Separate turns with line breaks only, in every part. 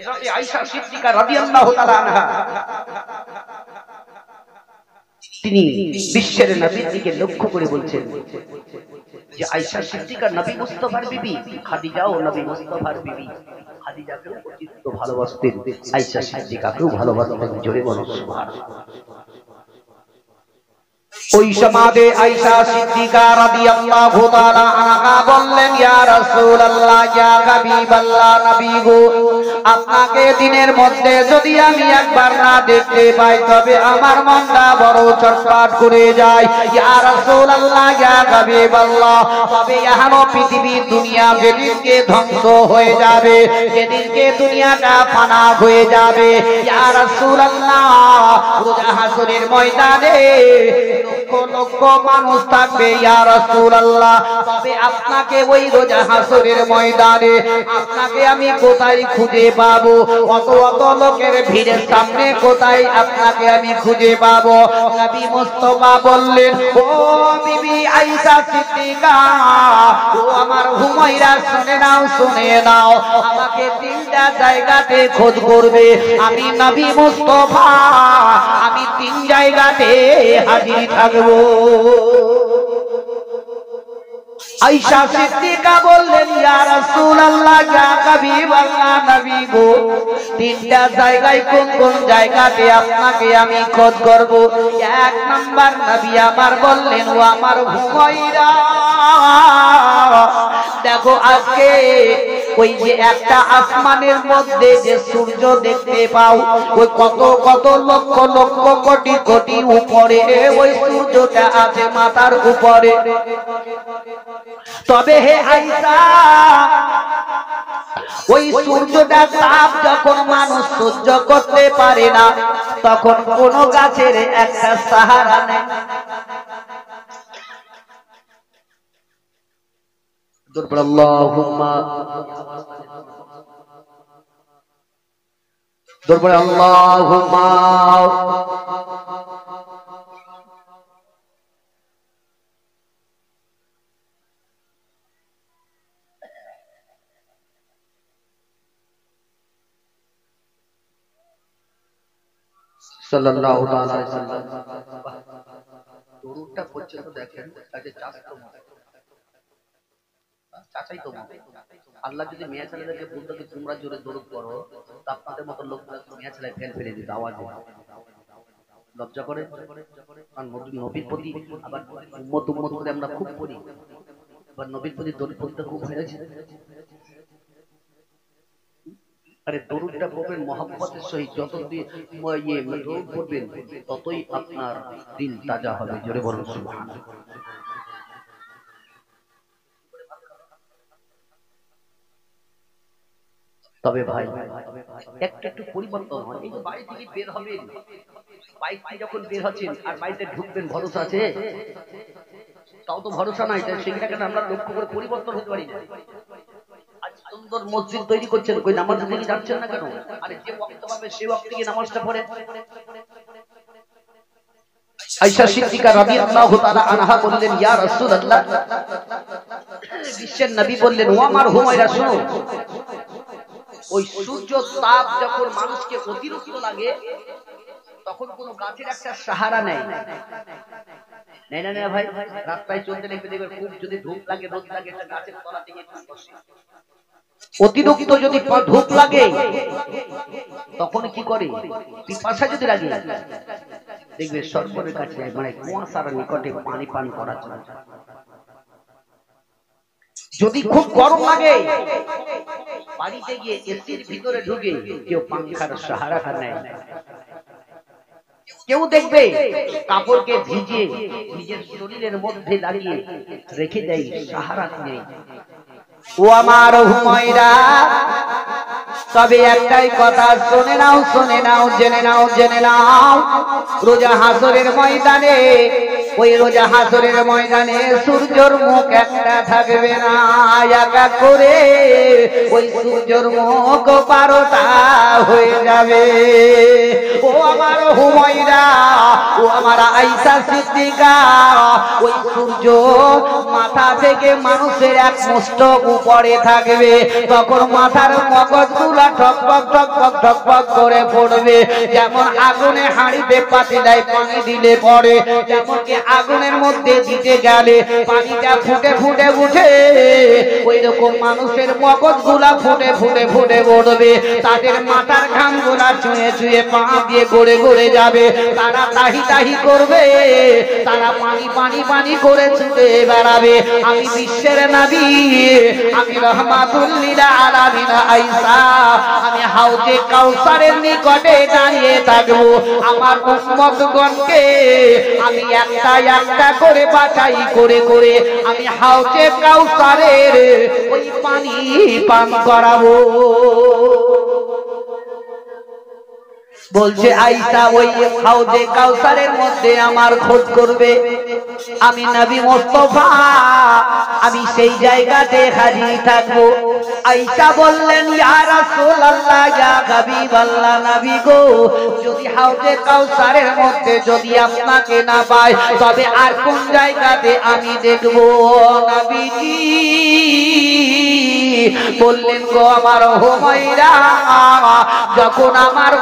হযরত আয়েশা সিদ্দিকা রাদিয়াল্লাহু তাআলা আনহা তিনি বিশ্বের নবীর দিকে লক্ষ্য করে বলছেন যে আয়েশা সিদ্দিকা নবী মুস্তাফার বিবি, খাদিজাও নবী মুস্তাফার বিবি। খাদিজাকেও অতিরিক্ত ভালোবাসতেন, আয়েশা সিদ্দিকাকেও ভালোবাসতেন। জোরে বলুন সুবহানাল্লাহ। ওই সমাজে আয়েশা সিদ্দিকা রাদিয়াল্লাহু তাআলা আনহা বললেন, ইয়া রাসূলুল্লাহ, ইয়া হাবিবাল্লাহ, নবী গো, আপনাকে দিনের মধ্যে যদি আমি একবার না দেখতে পাই তবে আমার মনটা বড় ছটফট করে যায়। ইয়া রাসূলুল্লাহ, ইয়া হাবিবাল্লাহ, তবে এখনো পৃথিবীর দুনিয়া যেদিনকে ধ্বংস হয়ে যাবে, যেদিনকে দুনিয়াটা ফানা হয়ে যাবে, ইয়া রাসূলুল্লাহ, রোজা হাসরের ময়দানে লক্ষ লক্ষ মানুষ থাকবে ইয়া রাসূলুল্লাহ, তবে আপনাকে ওই রোজা হাসরের ময়দানে আপনাকে আমি কোথায় খুঁজে পাবো? অত অত লোকের ভিড়ের সামনে কোথায় আপনাকে আমি খুঁজে পাবো? নবী মুস্তাফা বললেন, ও বিবি আয়েশা সিদ্দিকা, ও আমার হুমায়রা, শুনে নাও, শুনে নাও, আমাকে তিনটা জায়গাতে খোঁজ করবে। আমি নবী মুস্তাফা, আমি তিন জায়গাতে হাজির থাকবো। আয়েশা সিদ্দিকা বললেন, ইয়া রাসূলুল্লাহ, ইয়া হাবিবাল্লাহ, নবী গো, তিনটা জায়গায় কোন কোন জায়গাতে আপনাকে আমি খোঁজ করব? এক নাম্বার নবী আমার বললেন, ও আমার হুমায়রা, দেখো আজকে ওই যে একটা আসমানের মধ্যে যে সূর্য দেখতে পাও, ওই কত কত লক্ষ লক্ষ কোটি কোটি উপরে ওই সূর্যটা আছে মাথার উপরে। তবে হে আয়েশা, ওই সূর্যটা তাপ যখন মানুষ সহ্য করতে পারে না, তখন কোন গাছের একটা সাহারা নেই। আল্লাহুম্মা দরবারে আল্লাহুম্মা সাল্লাল্লাহু তাআলা আলাইহি ওয়াসাল্লাম। দরুদটা পর্যন্ত দেখেন, আগে চাচাই তো আল্লাহ যদি মেয়ে ছেলেদেরকে বলতো যে তোমরা জোরে দরুদ পড়ো, তা আপনাদের মতো লোকগুলো মেয়ে ছেলে ফেল ফেলে দিত আওয়াজে। লজ্জা করে, কারণ নবীর প্রতি আবার উম্মত উম্মত করে আমরা খুব পড়ি, আবার নবীর প্রতি দরুদ পড়তে খুব হয়েছে। আরে দরুদটা পড়বেন মহব্বতের সহিত, যত দরুদ পড়বেন ততই আপনার দিল তাজা হবে। জোরে বলুন সুবহানাল্লাহ। তবে ভাই একটু একটু পরিবর্তন হয়। এই যে বাড়ি থেকে বের হবেন, বাইক থেকে যখন বের হচ্ছেন আর বাড়িতে ঢুকবেন, ভরসা আছে? তাও তো ভরসা নাই। সেটাকে আমরা লক্ষ্য করে পরিবর্তন হতে পারি না। আজ সুন্দর মসজিদ তৈরি করছেন, কই নামাজের দিকে যাচ্ছেন না কেন? আরে যে ওয়াক্ত পাবে সেই ওয়াক্তে গিয়ে নামাজটা পড়েন। আয়েশা সিদ্দিকা রাদিয়াল্লাহু তাআলা আনহা বললেন, ইয়া রাসূলুল্লাহ, বিশ্বের নবী বললেন, ও আমার হুমায়রা, শুনো, ওই সূর্য তাপ যখন মানুষকে অতিরিক্ত লাগে তখন কোন গাছের একটা সাহারা নেই। নেই না ভাই, রাস্তায় চলতে দেখবে, দেখবে খুব যদি ধূপ লাগে, রোদ লাগে, একটা গাছের তলা থেকে বসে। অতিরিক্ত যদি ধূপ লাগে তখন কি করে? পিপাসা যদি লাগে দেখবে সরকারের কাছে মানে কুয়াশার নিকটে পানি পান করার জন্য। যদি খুব গরম লাগে বাড়িতে গিয়ে এসির ভিতরে ঢুকে কেউ পাংখার সাহারা নেয়। কেউ দেখবে কাপড়কে ভিজিয়ে নিজের শরীরের মধ্যে লাগিয়ে রেখে দেয়, সাহারা নেই। ও আমার হুমায়রা, তবে একটাই কথা শুনে নাও, শুনে নাও, জেনে নাও, জেনে নাও, রোজা হাসরের ময়দানে, ওই রোজা হাসরের ময়দানে সূর্যের মুখ একটা থাকবে না, একা করে ওই সূর্যের মুখ 12টা হয়ে যাবে। ও আমার হুমায়রা, ও আমার আয়েশা সিদ্দিকা, ওই সূর্য মাথা থেকে মানুষের এক মুষ্ট উপরে থাকবে, তখন মাথার মগজগুলা ঠকঠক ঠকঠক ঠকঠক করে পড়বে। যেমন আগুনে হাঁড়িতে পাতিলায় পানি দিলে পড়ে, যেমন কি আগুনের মধ্যে দিতে গেলে পানিটা ফুটে ফুটে উঠে, ওই রকম মানুষের মগজগুলা ফুটে ফুটে ফুটে পড়বে। তাদের মাথার ঘামগুলা চুয়ে চুয়ে পা দিয়ে গড়ে গড়ে যাবে। তারা তাহি তাহি করবে, তারা পানি পানি পানি করে ছুটে বেড়াবে। আমি বিশ্বের নবী, আমি রহমাতুল লিল আলামিন আয়েশা, আমি হাউজে কাউসারের নিকটে দাঁড়িয়ে থাকবো। আমার উম্মতগণকে আমি একটা একটা করে বাছাই করে করে আমি হাউজে কাউসারের ওই পানি পান করাবো। বলছে আয়েশা, ওই হাউজে কাউসারের মধ্যে আমার খোঁজ করবে। আমি নবী মুস্তাফা, আমি সেই জায়গাতে হাজির থাকবো। আয়েশা বললেন, ইয়া রাসূলুল্লাহ, ইয়া হাবিবাল্লাহ, নবী গো, যদি হাউজে কাউসারের মধ্যে যদি আপনাকে না পাই, তবে আর কোন জায়গাতে আমি দেখবো? নবীজি বললেন, গো আমার হুমায়রা, যখন আমার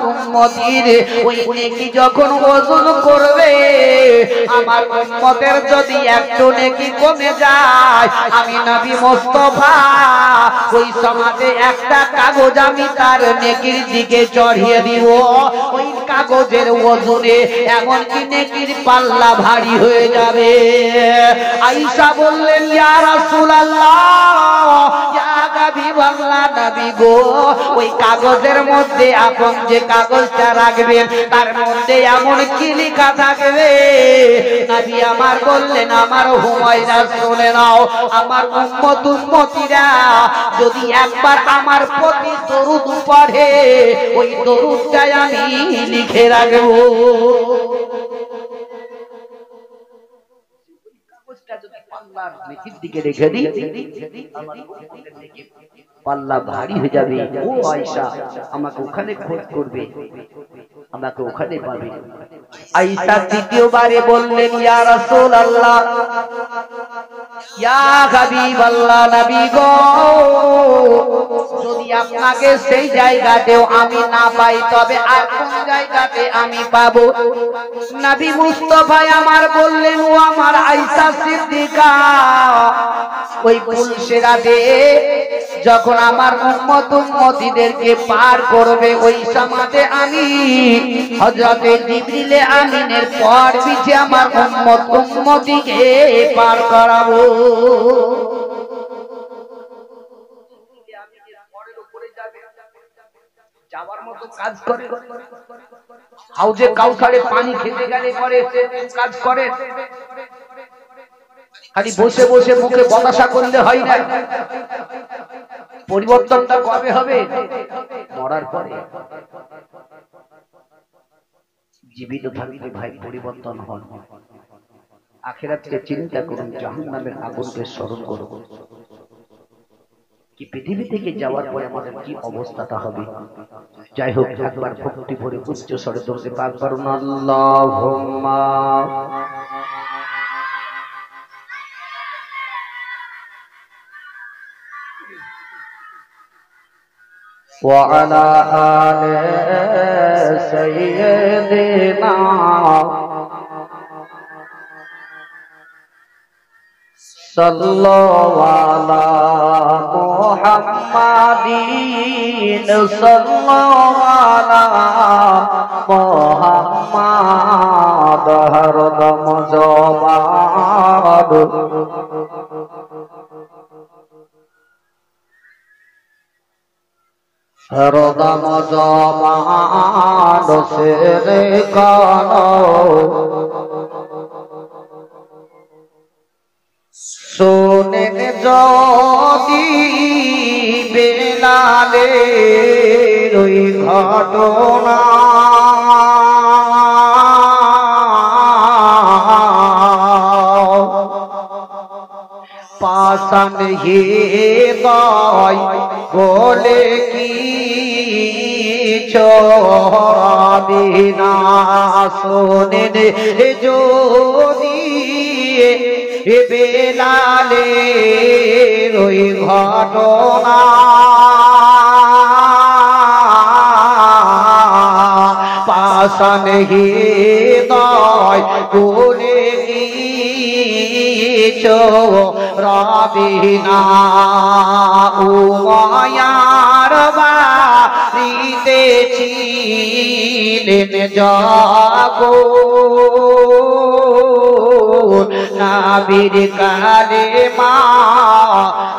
উম্মতির ওই নেকি যখন ওজন করবে, আমার উম্মতের যদি একটু নেকি কমে যায়, আমি নবী মুস্তাফা ওই সমাজে একটা কাগজ আমি তার নেকির দিকে চড়িয়ে দিব। ওই কাগজের ওজনে এমনকি নেকির পাল্লা ভারী হয়ে যাবে। আয়েশা বললেন, ইয়া রাসূলুল্লাহ, ইয়া হাবিবাল্লাহ, নবী গো, ওই কাগজের মধ্যে আপন যে কাগজটা রাখবেন তার মধ্যে এমন কি লেখা থাকবে? নবী আমার বললেন, আমার হুমায়রা, শুনে নাও, আমার উম্মতিরা যদি একবার আমার প্রতি দরুদ পড়ে, ওই দরুদটাই আমি লিখে রাখবো। দিকে রেখে দিই, পাল্লা ভারী হয়ে যাবে। ও আয়েশা, আমাকে ওখানে খোঁজ করবে, আমাকে ওখানে পাবে। আয়েশা দ্বিতীয়বারে বললেন, ইয়া রাসূলুল্লাহ, ইয়া হাবিবাল্লাহ, নবী গো, যদি আপনাকে সেই জায়গাতেও আমি না পাই, তবে আর কোন জায়গাতে আমি পাবো? নবী মুস্তাফা আমার বললেন, ও আমার আয়েশা সিদ্দিকা, ওই পুলসেরাতে যখন আমার উম্মতিদেরকে পার করবে, ওই সমাজে আমি হযরতে জিবরিল আমিনের পর পিছে আমার উম্মতিকে পার করাবো। যাওয়ার মতো কাজ করে, হাউজে কাউসারে পানি খেতে গেলে পরে কাজ করে। খালি বসে বসে মুখে বতাসা করলে হয় না। পরিবর্তনটা কবে হবে? মরার পরে। জীবিত থাকতে ভাই পরিবর্তন হন। আখিরাতকে চিন্তা করুন, জাহান্নামের আগুনকে স্মরণ করুন। কি পৃথিবী থেকে যাওয়ার পরে আমাদের কি অবস্থাটা হবে? যাই হোক, একবার ভক্তি ভরে উচ্চ স্বরে দরুদ পাক করুন, আল্লাহুম্মা وعلى آل سيدنا صلى الله على محمد صلى الله على محمد हरदम ज़बान हरदम ज़बान से कानो सोने যদি বেলালের ওই ঘটনা পাষাণ হৃদয় বলে কি চরাবিনা শোনেন যদি বেলালের ওই ঘটনা পাষাণ হৃদয় কোলে চরাবিনা উমায়ার বাড়িতে ছিলেন জাগো নাবির কালেমা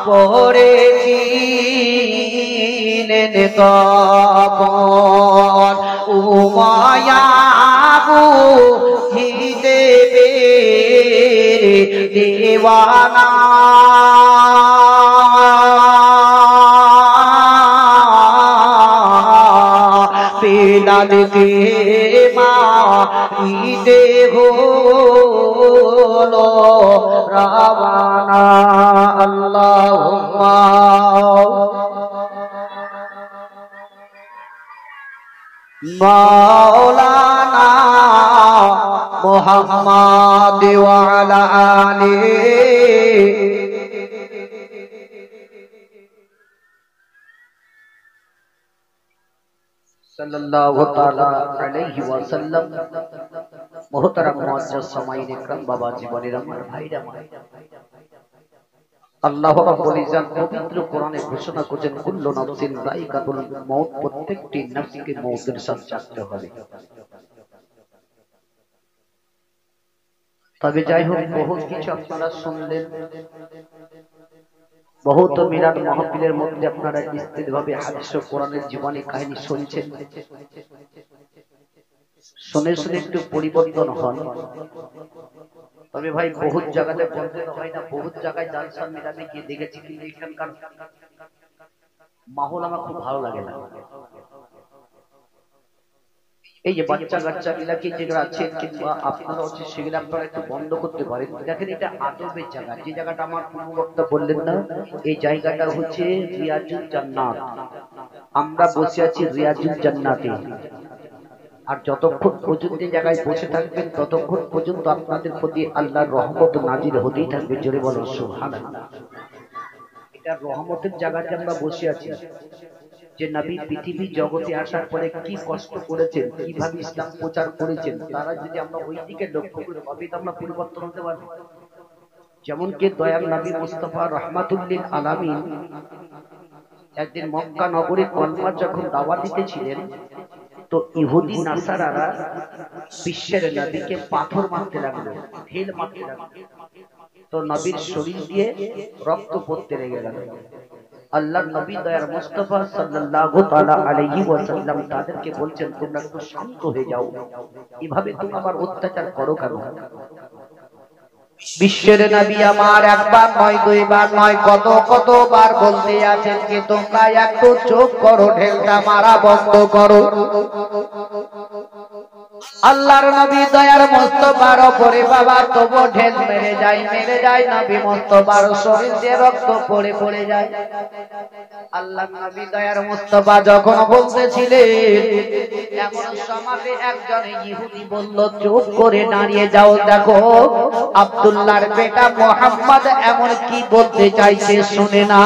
পড়েছিলেন তখন উমায়াবু দেবে দেওয়ানা বেলালকে মারিতে হলো রাওয়ানা আল্লাহুম্মা মাওলানা মুহাম্মাদ ওয়া আলা আলিহি সাল্লাল্লাহু তাআলা আলাইহি ওয়াসাল্লাম। মুহতারাম মুআজ্জাজ সামাঈন ইকরাম, বাবা জীবনের আমার ভাইরা, আল্লাহ রাব্বুল ইজ্জত পবিত্র কোরআনে ঘোষণা করেছেন কুল্লু নাফসিন যায়কাতুল মউত, প্রত্যেকটি নফসকে মউতের স্বাদ চাখতে হবে। তবে যাই হোক, বহুত কিছু আপনারা শুনলেন, বহুত মিলাদ মাহফিলের মধ্যে আপনারা স্থিরভাবে হাদিস ও কোরআনের জীবনী কাহিনী শুনছেন। শুনে শুনে একটু পরিবর্তন হন। তবে ভাই বহুত জায়গাতে বলতে হয় না, বহুত জায়গায় জালসা মিলাদে গিয়ে দেখেছি, কিন্তু এখানকার মাহৌল আমার খুব ভালো লাগে না। এই যে বাচ্চা কাচ্চা গুলাকে যেগুলো আছে কিংবা আপনারা হচ্ছে সেগুলো আপনারা একটু বন্ধ করতে পারেন। দেখেন, এটা আদবের জায়গা। যে জায়গাটা আমার পূর্ববক্তা বললেন না, এই জায়গাটা হচ্ছে রিয়াজুল জান্নাত। আমরা বসে আছি রিয়াজুল জান্নাতে। আর যতক্ষণ পর্যন্ত জায়গায় বসে থাকবেন ততক্ষণ পর্যন্ত আপনাদের প্রতি আল্লাহর রহমত নাজিল হতেই থাকবে। জোরে বলুন সুবহানাল্লাহ। এটা রহমতের জায়গাতে আমরা বসে আছি। যে নবী পৃথিবী জগতে আসার পরে কি কষ্ট করেছেন, কিভাবে ইসলাম প্রচার করেছেন, তারা যদি আমরা ওই দিকে লক্ষ্য করি তবেই তো আমরা পরিবর্তন হতে পারবো। যেমন কি দয়াল নবী মুস্তাফা রাহমাতুল লিল আলামিন একদিন মক্কা নগরী কলমা যখন দাওয়াত দিতেছিলেন, তো ইহুদি নাসারারা বিশ্বের নবীকে পাথর মারতে লাগলো, ঢিল মারতে লাগলো। তো নবীর শরীর দিয়ে রক্ত পড়তে লেগে গেল। আল্লাহর নবী দয়ার মুস্তাফা সাল্লাল্লাহু তাআলা আলাইহি ওয়াসাল্লাম তাদেরকে বলছেন, তোমরা একটু শান্ত হয়ে যাও, এভাবে তোমরা আমার অত্যাচার করো কেন? বিশ্বের নবী আমার একবার নয়, দুইবার নয়, কতবার বলতে আছেন যে তোমরা একটু চুপ করো, ঢেলটা মারা বন্ধ করো। আল্লাহর নবী দয়ার মুস্তাফার উপরে বাবা তবু ঢেল মেরে যায়। নবী মুস্তাফার শরীর দিয়ে রক্ত পড়ে যায়। আল্লাহর নবী দয়ার মুস্তাফা যখন বলতেছিলেন, এমন সমাজে একজন ইহুদি বলল, চুপ করে দাঁড়িয়ে যাও, দেখো আব্দুল্লাহর বেটা মুহাম্মদ এমন কি বলতে চাইছে শুনে না।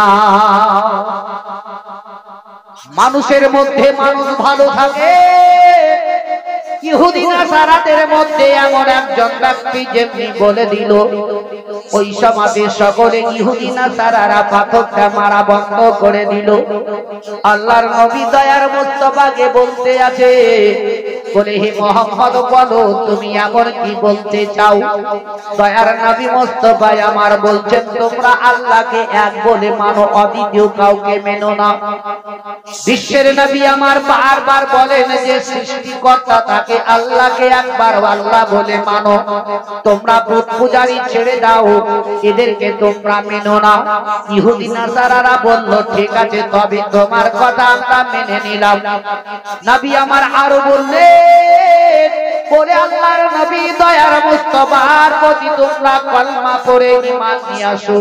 মানুষের মধ্যে মানুষ ভালো থাকে, ইহুদি নাসারাদের মধ্যে এমন একজন ব্যক্তি যেমনি বলে দিল, ওই সমাজে সকলে ইহুদি নাসারারা পাথরটা মারা বন্ধ করে দিল। আল্লাহর নবী দয়ার মুস্তাফাকে বলতে আছে, বলে হে মুহাম্মদ বলো তুমি এমন কি বলতে চাও? দয়ার নবী মুস্তাফা আমার বলছেন, তোমরা আল্লাহকে এক বলে মানো, অদ্বিতীয় কাউকে মেনো না। বিশ্বের নবী আমার বারবার বলেন যে সৃষ্টিকর্তা তাকে আল্লাহকে একবার আল্লাহ বলে মানো, তোমরা বুত পূজারি ছেড়ে দাও, এদেরকে তোমরা মেনো না। ইহুদি নাসারারা বলল, ঠিক আছে, তবে তোমার কথা আমরা মেনে নিলাম। নবী আমার আরো বললেন, বলে আল্লাহর নবী দয়ার মুস্তাফার প্রতি তোমরা কলমা পড়ে ঈমান নিয়ে আসো,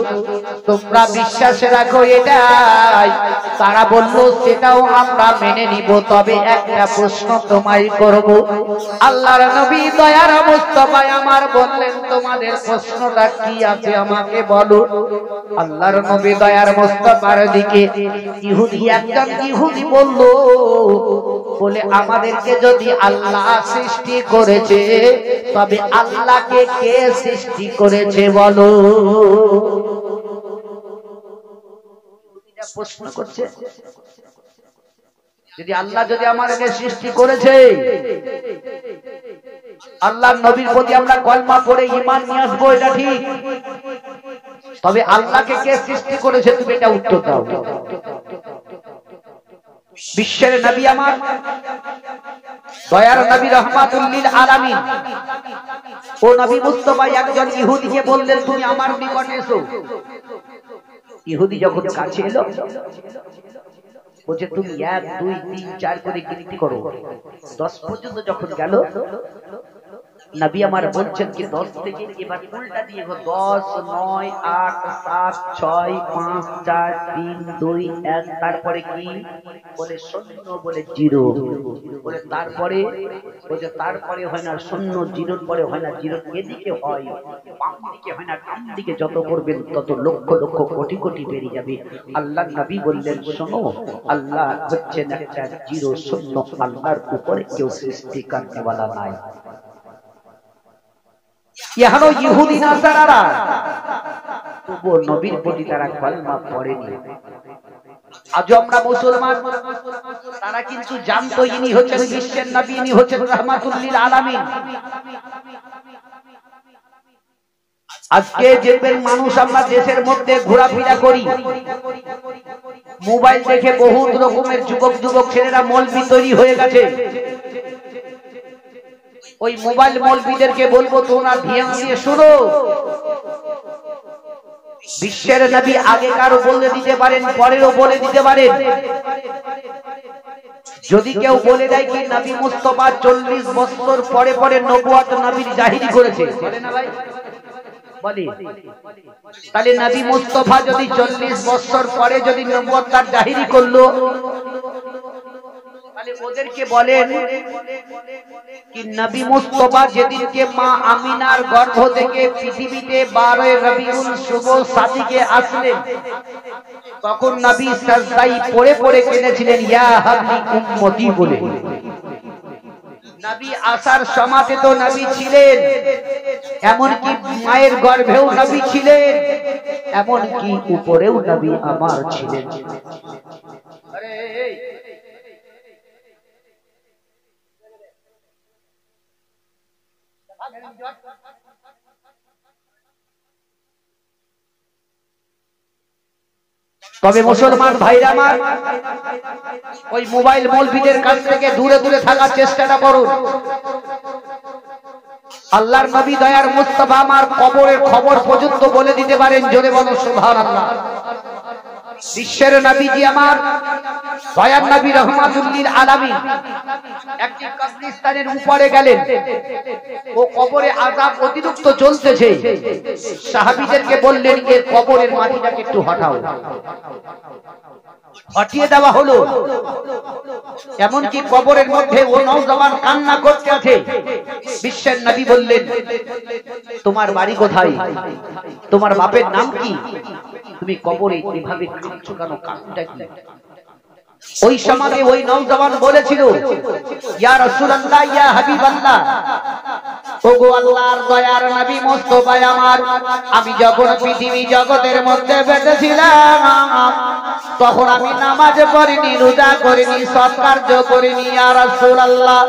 তোমরা বিশ্বাস রাখো এটাই। তারা বলল সেটাও আমরা মেনে নিব, তবে একটা প্রশ্ন তোমায় করব। আল্লাহর নবী দয়ার মুস্তাফা আমার বললেন তোমাদের প্রশ্নটা কি আছে আমাকে বলো। আল্লাহর নবী দয়ার মুস্তাফার দিকে একজন ইহুদি বলল, বলে আমাদেরকে যদি আল্লাহ সৃষ্টি করেছে তবে আল্লাহকে কে সৃষ্টি করেছে বলো। প্রশ্ন করছে, যদি আল্লাহ যদি আমাদেরকে সৃষ্টি করেছে, আল্লাহর নবীর প্রতি আমরা কলমা পড়ে ঈমান নিয়ে আসবো, এটা ঠিক, তবে আল্লাহকে কে সৃষ্টি করেছে তুমি এটা উত্তর দাও। বিশ্বের নবী আমার দয়ার নবী রাহমাতুল লিল আলামিন ও নবী মুস্তাফা একজন ইহুদিকে বললেন তুমি আমার নিকটে এসো। ইহুদি যখন কাছে এলো বলছে তুমি 1 2 3 4 করে গিনতি করো, 10 পর্যন্ত যখন গেল নবী আমার বলছেন কি 10 থেকে এবার উল্টা দিয়ে 10 9 8 7 6 5 4 3 2 1, তারপরে কি বলে শূন্য, বলে জিরো, বলে তারপরে বলছে তারপরে হয় না শূন্য, জিরোর পরে হয় না, জিরোর এদিকে হয়, বাম দিকে হয় না, ডান দিকে যত করবেন তত লক্ষ লক্ষ কোটি কোটি বেরিয়ে যাবে। আল্লাহর নবী বললেন শোনো, আল্লাহ হচ্ছেন একটা জিরো শূন্য, আল্লাহর উপরে কেউ সৃষ্টি করতে वाला নাই। এখনো ইহুদি নাসারারা তবু নবীর প্রতি তারা কলমা পড়েনি। আজ আমরা মুসলমান, তারা কিন্তু জানতো ইনি হচ্ছেন বিশ্বের নবী, ইনি হচ্ছেন রাহমাতুল লিল আলামিন। আজকে যে মানুষ আমরা দেশের মধ্যে ঘোরাফেরা করি, মোবাইল দেখে বহুত রকমের যুবক যুবক ছেলেরা মৌলবি তৈরি হয়ে গেছে। ওই মোবাইল মৌলবীদেরকে বলবো তোমরা ধ্যান দিয়ে শুনো, বিশ্বের নবী আগেকারও বলে দিতে পারেন, পরেরও বলে দিতে পারেন। যদি কেউ বলে দেয় কি নবী মুস্তাফা 40 বছর পরে পরে নবুয়ত নবীর জাহিরি করেছে, বলে না ভাই, বলে, তাহলে নবী মুস্তাফা যদি 40 বছর পরে যদি নবুয়ত তার জাহিরি করলো, তাহলে ওদেরকে বলেন কি নবী মুস্তাফা যেদিনকে মা আমিনার গর্ভ থেকে পৃথিবীতে 12 রবিউল শুভ সাদিকে আসলেন, তখন নবী সাজদায় পড়ে পড়ে কেঁদেছিলেন ইয়া হাবলি উম্মতি বলে। নবী আসার সমাতে তো নবী ছিলেন, এমনকি মায়ের গর্ভেও নবী ছিলেন, এমনকি উপরেও নবী আমার ছিলেন। আরে তবে মুসলমান ভাইরা আমার, ওই মোবাইল মৌলবীদের কাছ থেকে দূরে দূরে থাকার চেষ্টাটা করুন। আল্লাহর নবী দয়ার মুস্তাফা আমার কবরের খবর পর্যন্ত বলে দিতে পারেন, জোরে বলো সুবহানাল্লাহ। বিশ্বের নবীজি আমার দয়ার নবী রাহমাতুল লিল আলামিন একটি কবরস্থানের উপরে গেলেন, ও কবরে আযাব অতিরিক্ত চলতেছে। সাহাবীদেরকে বললেন এর কবরের মাটিটাকে একটু হটাও। হটিয়ে দেওয়া হলো, এমনকি কবরের মধ্যে ও নওজওয়ান কান্না করতে আছে। বিশ্বের নবী বললেন তোমার বাড়ি কোথায়, তোমার বাপের নাম কি, তুমি কবরে এভাবে কাঁদছো কেন, কারণটা কি? ওই সমাজে ওই নওজওয়ান বলেছিল ইয়া রাসূলুল্লাহ ইয়া হাবিবাল্লাহ, ওগো আল্লাহর দয়ার নবী মুস্তাফা আমার, আমি যখন পৃথিবী জগতের মধ্যে বেঁচেছিলাম তখন আমি নামাজ পড়িনি, রোজা করিনি, সৎ কার্য করিনি। ইয়া রাসূলুল্লাহ,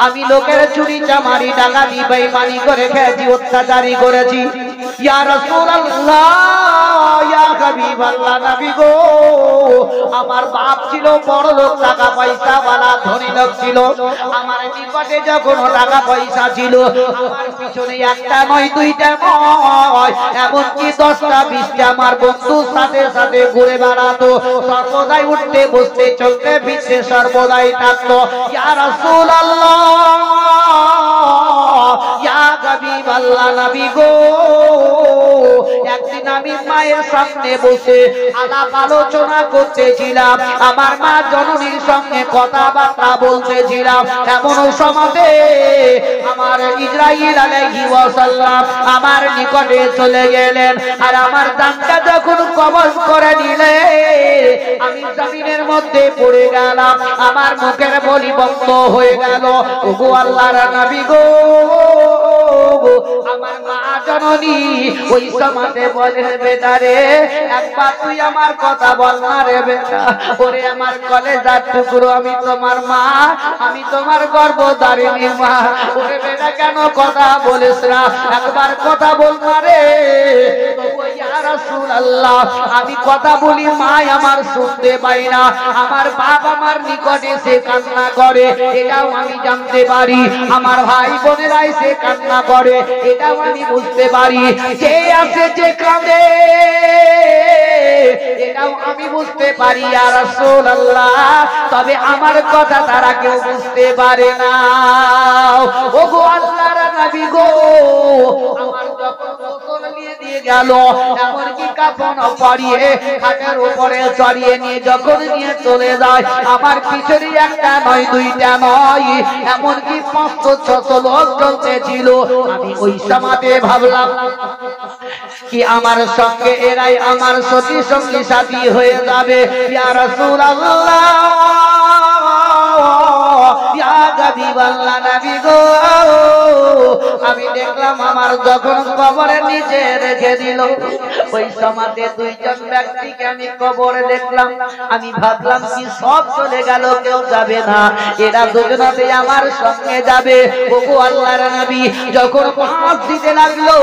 আমি লোকের চুরি চামারি ডাকাতি বেঈমানি করে খেয়েছি, অত্যাচারী করেছি। ইয়া রাসূলুল্লাহ ইয়া হাবিবাল্লাহ নবী গো, আমার বাপ ছিল বড় লোক, টাকা পয়সা वाला ধনী লোক ছিল। আমার নিকটে যখন টাকা পয়সা ছিল, আমার পিছনে একটা নয় দুইটা নয়, এমনকি 10টা 20টা আমার বন্ধুর সাথে সাথে ঘুরে বেড়াতো। সর্বদাই উঠতে বসতে চলতে ফিরতে সর্বদাই থাকতো। ইয়া রাসূলুল্লাহ নবী গো, একদিন আমি মায়ের সামনে বসে আলাপ আলোচনা করতেছিলাম, আমার মা জননীর সঙ্গে কথাবার্তা বলতেছিলাম, এমন সমাজে আমার ইসরাইল আলাইহি ওয়াসাল্লাম আমার নিকটে চলে গেলেন। আর আমার জানটা যখন কবজ করে নিলে আমি জমিনের মধ্যে পড়ে গেলাম, আমার মুখের বলি বন্ধ হয়ে গেল। ওগো আল্লাহর নবী গো, আমার মা জননী ওই সমাজে বলেন, বেটা রে একবার তুই আমার কথা বল না রে বেটা, ওরে আমার কলেজার টুকরো, আমি তোমার মা, আমি তোমার গর্ভধারিণী মা, ওরে বেটা কেন কথা বলিস না, একবার কথা বল না রে। ইয়া রাসূলুল্লাহ, আমি কথা বলি মা আমার শুনতে পাই না, আমার বাপ আমার নিকটে সে কান্না করে, এটাও আমি জানতে পারি, আমার ভাই বোনেরা সে কান্না করে, এটাও আমি বুঝতে পারি, কে আছে যে কাঁদে এটাও আমি বুঝতে পারি ইয়া রাসূলুল্লাহ, তবে আমার কথা তারা কেউ বুঝতে পারে না। ওগো আল্লাহর নবী গো, আমার যখন গোসল নিয়ে দিয়ে গেল, এমনকি কাফন পরিয়ে খাটের উপরে চড়িয়ে নিয়ে যখন নিয়ে চলে যায়, আমার পিছনে একটা নয় দুইটা নয়, এমনকি 500-600 লোক চলতেছিল। আমি ওই সমাজে ভাবলাম কি আমার সঙ্গে এরাই আমার সতী সঙ্গী সাথী হয়ে যাবে। ইয়া রাসূলুল্লাহ, ইয়া হাবিবাল্লাহ নবী গো, আমি দেখলাম আমার যখন কবরের নিচে রেখে দিল, ওই সমাজে দুইজন ব্যক্তিকে আমি কবরে দেখলাম। আমি ভাবলাম কি সব চলে গেল, কেউ যাবে না, এরা দুজনাতে আমার সঙ্গে যাবে। ওগো আল্লাহর নবী, যখন পাঁচ দিতে লাগলো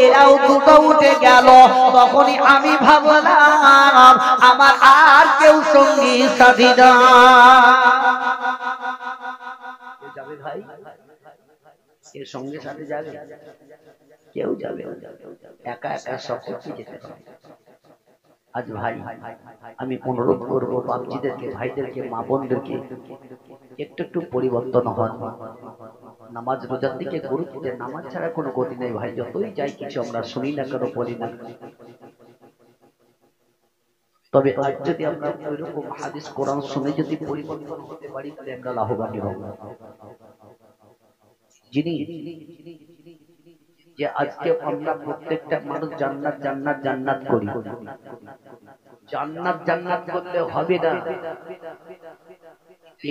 এরাও দুটো উঠে গেল, তখনই আমি ভাবলাম আমার আর কেউ সঙ্গী সাথী না। যাবে ভাই, এর সঙ্গে সাথে যাবে, কেউ যাবে, একা একা সকলকে যেতে হবে। আজ ভাই আমি অনুরোধ করবো বাপজিদেরকে, ভাইদেরকে, মা বোনদেরকে একটু একটু পরিবর্তন হন, নামাজ রোজার দিকে গুরুত্ব দেন। নামাজ ছাড়া কোনো গতি নেই ভাই, যতই যাই কিছু আমরা শুনি না কেন, বলি না, তবে আজ যদি আমরা ওইরকম হাদিস কোরআন শুনে যদি পরিবর্তন হতে পারি, তাহলে আমরা লাভবান হব। যিনি যে আজকে আমরা প্রত্যেকটা মানুষ জান্নাত জান্নাত জান্নাত করি, জান্নাত জান্নাত করলে হবে না,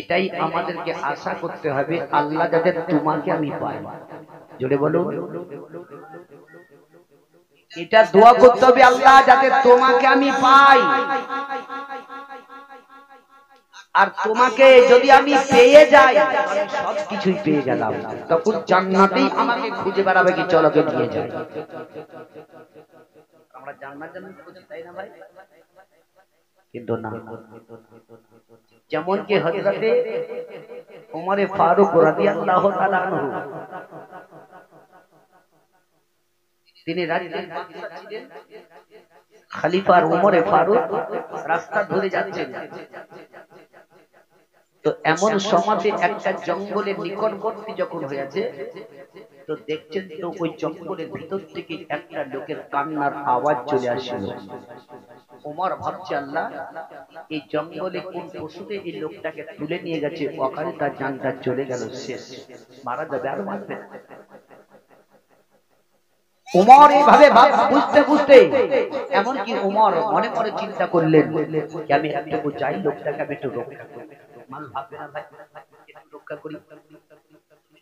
এটাই আমাদেরকে আশা করতে হবে আল্লাহ যাতে তোমাকে আমি পাই। জোরে বলো, এটা দোয়া করতে হবে আল্লাহ যাতে তোমাকে আমি পাই। আর তোমাকে যদি আমি পেয়ে যাই, আমি সব কিছুই পেয়ে গেলাম, তখন জান্নাতেই আমাকে খুঁজে বেড়াবে কি চলকে নিয়ে যায়। আমরা জান্নাত জান্নাত খুঁজি, তাই না ভাই? কিন্তু না, যেমন কি হযরতে ওমরে ফারুক রাদিয়াল্লাহু তাআলা আনহু, তিনি রাজের বাদশা ছিলেন, খলিফা ওমরে ফারুক রাস্তা ধরে যাচ্ছেন, তো এমন সমাজে একটা জঙ্গলের নিকটবর্তী যখন হয়েছে, তো দেখছেন তো ওই জঙ্গলের ভিতর থেকে একটা লোকের কান্নার আওয়াজ চলে আসছিল। ওমর ভাবছে আল্লাহ, এই জঙ্গলে কোন পশুতে এই লোকটাকে তুলে নিয়ে গেছে, ওখানে তার জানটা চলে গেল, শেষ, মারা যাবে, আর বাঁচবে না। ওমর এইভাবে বুঝতে বুঝতে এমনকি ওমর মনে মনে চিন্তা করলেন আমি একটু যাই, লোকটাকে আমি একটু রক্ষা করি। মানুষ ভাববে না ভাই একটু রক্ষা করি,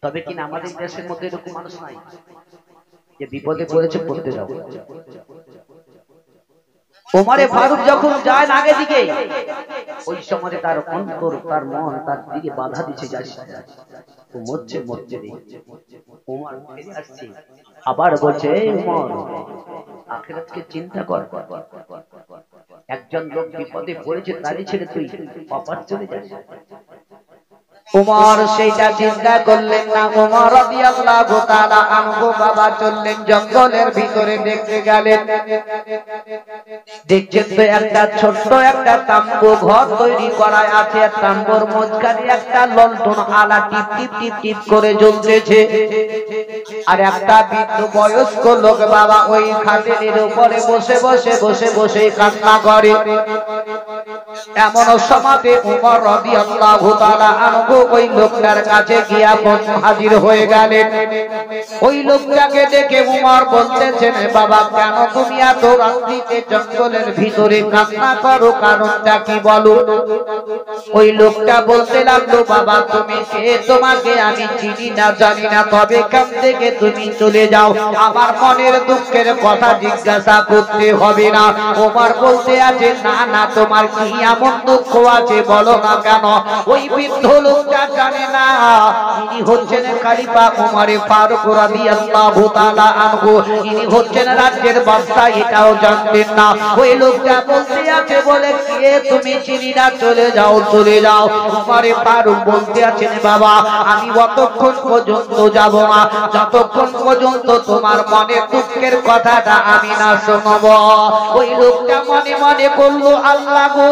তবে কিনা আমাদের দেশের মধ্যে এরকম মানুষ নাই যে বিপদে পড়েছে পড়তে যাও। ওমরে ফারুক যখন যায় আগে দিকে, ওই সময় তার অন্তর, তার মন তার দিকে বাধা দিচ্ছে, যাচ্ছে ও মরছে মরছে। ওমর ফিরে আসছে, আবার বলছে ওমর আখিরাতকে চিন্তা কর, একজন লোক বিপদে পড়েছে, তারই ছেড়ে তুই পাপার চলে যাস। উমর সেইটা চিন্তা করলেন না। উমর রাদিয়াল্লাহু তাআলা আনহু বাবা চললেন জঙ্গলের ভিতরে, দেখতে গেলেন, দেখছেন তো একটা ছোট্ট একটা তাম্বু ঘর তৈরি করা আছে। তাম্বুর মধ্যখানে একটা লণ্ঠন আলা টিপ টিপ টিপ টিপ করে জ্বলতেছে। আর একটা বৃদ্ধ বয়স্ক লোক বাবা ওই খাটের উপরে বসে বসে বসে বসে কান্না করে। এমন সময়তে উমর রাদিয়াল্লাহু তাআলা আনহু ওই লোকটার কাছে গিয়া হাজির হয়ে গেলেন। ওই লোকটাকে দেখে উমর বলতেছেন, বাবা কেন তুমি এত রাত্রিতে জঙ্গলের ভিতরে কান্না করো, কারণটা কি বলো? ওই লোকটা বলতে লাগলো, বাবা তুমি কে? তোমাকে আমি চিনি না, জানি না, তবে কান থেকে তুমি চলে যাও, আমার মনের দুঃখের কথা জিজ্ঞাসা করতে হবে না। উমর বলতে আছে, না না, তোমার কি এমন দুঃখ আছে বলো না কেন? ওই বৃদ্ধ লোকটা জানে না ইনি হচ্ছেন খলিফা উমর ফারুক রাদিয়াল্লাহু তাআলা আনহু, ইনি হচ্ছেন রাজ্যের বাদশা, এটাও জানতেন না। ওই লোকটা বলতে আছে, বলে কে তুমি চিনি না, চলে যাও চলে যাও। উমর ফারুক বলতে আছেন, বাবা আমি অতক্ষণ পর্যন্ত যাব না যতক্ষণ পর্যন্ত তোমার মনের দুঃখের কথাটা আমি না শুনব। ওই লোকটা মনে মনে বললো, আল্লাহ গো,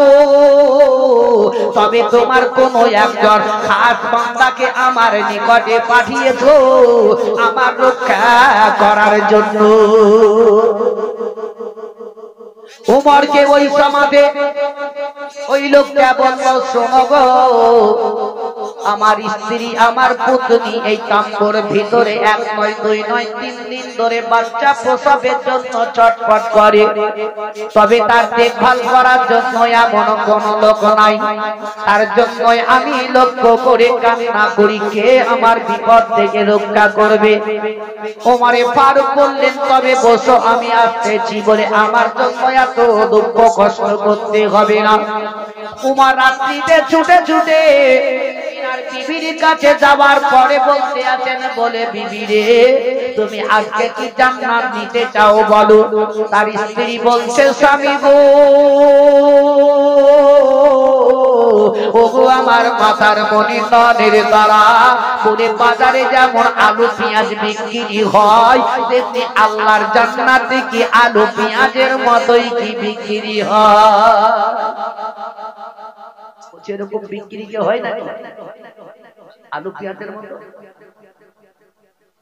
তবে তোমার কোন একজন খাস বান্দাকে আমার নিকটে পাঠিয়েছো আমার রক্ষা করার জন্য। উমরকে ওই সমাজে ওই লোকটা বলল, শোনো গো, আমার স্ত্রী আমার পুত্নী এই তাম্বুর ভিতরে 1 নয় 2 নয় 3 দিন ধরে বাচ্চা প্রসবের জন্য ছটফট করে, তবে তার দেখভাল করার জন্য এমন কোন লোক নাই। তার জন্যই আমি লক্ষ্য করে কান্না করি, কে আমার বিপদ থেকে রক্ষা করবে? ওমর ফারুক বললেন, তবে বসো, আমি আসতেছি বলে আমার জন্য এত দুঃখ কষ্ট করতে হবে না। উমর রাত্রিতে ছুটে ছুটে বিবির কাছে যাওয়ার পরে বলতে আছেন, বলে বিবি রে, তুমি আজকে কি জান্নাত নিতে চাও বলো? তার স্ত্রী বলছে, স্বামী গো, ওগো আমার মাথার মনি ননের দ্বারা বলে বাজারে যেমন আলু পেঁয়াজ বিক্রি হয়, তেমনি আল্লাহর জান্নাতে কি আলু পেঁয়াজের মতোই কি বিক্রি হয়? যেরকম বিক্রি কি হয় না আলু পেঁয়াজের মতো?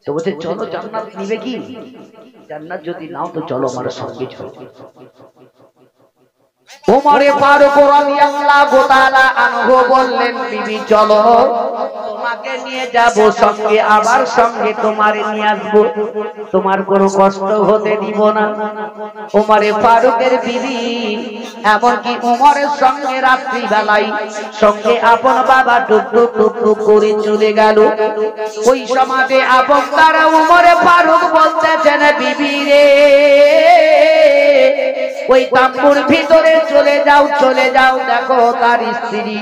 তো বলছে, চলো জান্নাত নিবে কি? জান্নাত যদি নাও তো চলো আমার সঙ্গে চলো। উমর ফারুক রাদিয়াল্লাহু তাআলা আনহু বললেন, বিবি চলো, তোমাকে নিয়ে যাব সঙ্গে, আবার সঙ্গে তোমারে নিয়ে আসবো, তোমার কোনো কষ্ট হতে দিব না। উমর ফারুকের বিবি এমনকি উমরের সঙ্গে রাত্রি বেলায় সঙ্গে আপন বাবা টুকটুক টুকটুক করে চলে গেল। ওই সমাজে আপন তারা উমর ফারুক বলতেছেন, বিবি রে, ওই তাম্বুর ভিতরে চলে যাও চলে যাও, দেখো তার স্ত্রী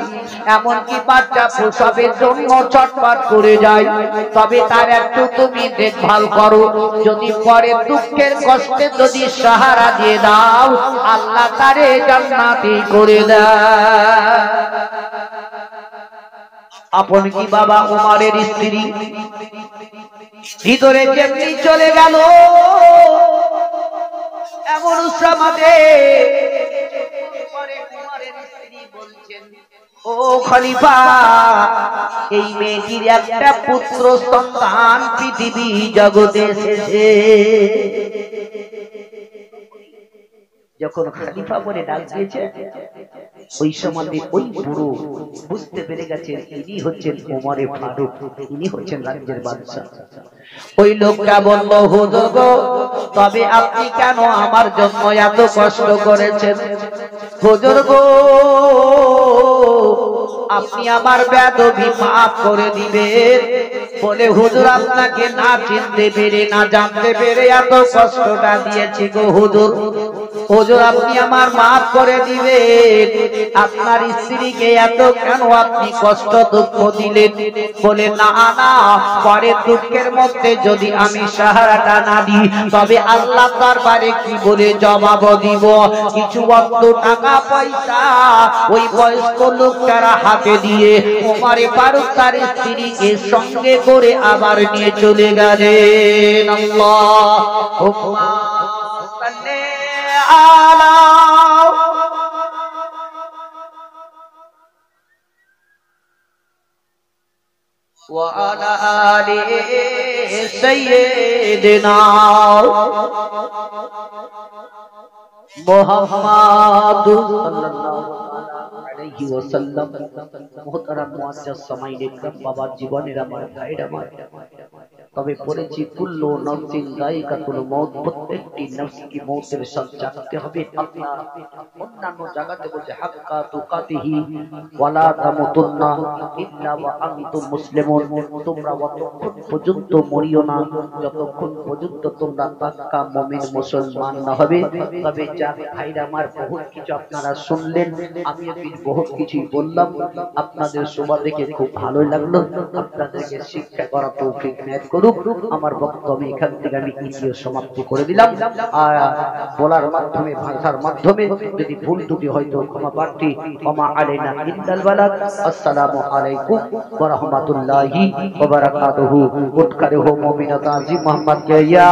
এমনকি বাচ্চা প্রসবের জন্য ছটফট করে যায়, তবে তার একটু তুমি দেখভাল করো, যদি পরে দুঃখের কষ্টে যদি সাহারা দিয়ে দাও, আল্লাহ তারে জান্নাতি করে দেয়। আপন কি বাবা উমরের স্ত্রী ভিতরে যেমনি চলে গেল, এমন সমাজে ও খলিফা, এই মেয়েটির একটা পুত্র সন্তান পৃথিবী জগতে এসেছে। যখন খলিফা বলে ডাক দিয়েছে, ওই সময় ওই বুড়ো বুঝতে পেরে গেছে ইনি হচ্ছেন ওমর ফারুক, ইনি হচ্ছেন রাজ্যের বাদশা। ওই লোকটা বলল, হুজুর গো, তবে আপনি কেন আমার জন্য এত কষ্ট করেছেন? হুজুর গো, আপনি আমার বেয়াদবি মাফ করে দিবেন। বলে, হুজুর আপনাকে না চিনতে পেরে না জানতে পেরে এত কষ্টটা দিয়েছি গো হুজুর। হুজুর আপনি আমার মাফ করে দিবেন, আপনার স্ত্রীকে এত কেন আপনি কষ্ট দুঃখ দিলেন? বলে না না, পরের দুঃখের মধ্যে যদি আমি সাহারাটা না দিই তবে আল্লাহ দরবারে কি বলে জবাব দিব? কিছু অর্থ টাকা পয়সা ওই বয়স্ক লোকটারা হাতে দিয়ে ওমরে ফারুক তার স্ত্রীকে সঙ্গে করে আবার নিয়ে চলে গেলেন। আল্লাহুম্মা সাল্লি আলা ওয়া আলা আলি সাইয়্যিদিনা মুহাম্মাদ সাল্লাল্লাহু আলাইহি ওয়াসাল্লাম। মুহতারাম মুআজ্জাজ সামাঈন ইকরাম, বাবার জীবনের আমার ভাইরা আমার, তবে পড়েছি কুল্লু নাফসিন যায়িকাতুল মউত, প্রত্যেকটি নফসকে মউতের সাথে জানতে হবে। আল্লাহ অন্যান্য জায়গাতে বলছে হাক্কা তুকাতিহি ওয়ালা তামুতুন্না ইল্লা ওয়া আনতুম মুসলিমুন, তোমরা ততক্ষণ পর্যন্ত মরিও না যতক্ষণ পর্যন্ত তোমরা পাক্কা মুমিন মুসলমান না হবে। তবে যার ভাইরা আমার, বহুত কিছু আপনারা শুনলেন, আমি বহুত কিছুই বললাম, আপনাদের সবার দেখে খুব ভালোই লাগলো। আপনাদেরকে শিক্ষা করা তৌফিক নায়েব করুন। আমার বক্তব্য এখান থেকে আমি ইতিও সমাপ্তি করে দিলাম। আর বলার মাধ্যমে, ভাষার মাধ্যমে যদি ভুল ত্রুটি হয়তো ক্ষমা প্রার্থী। ওমা আলাইনা ইল্লাল বালাগ। আসসালামু আলাইকুম ওয়া রাহমাতুল্লাহি ওয়া বারাকাতুহু। উৎকারে হো মুমিনাত আজি মোহাম্মদ কে ইয়া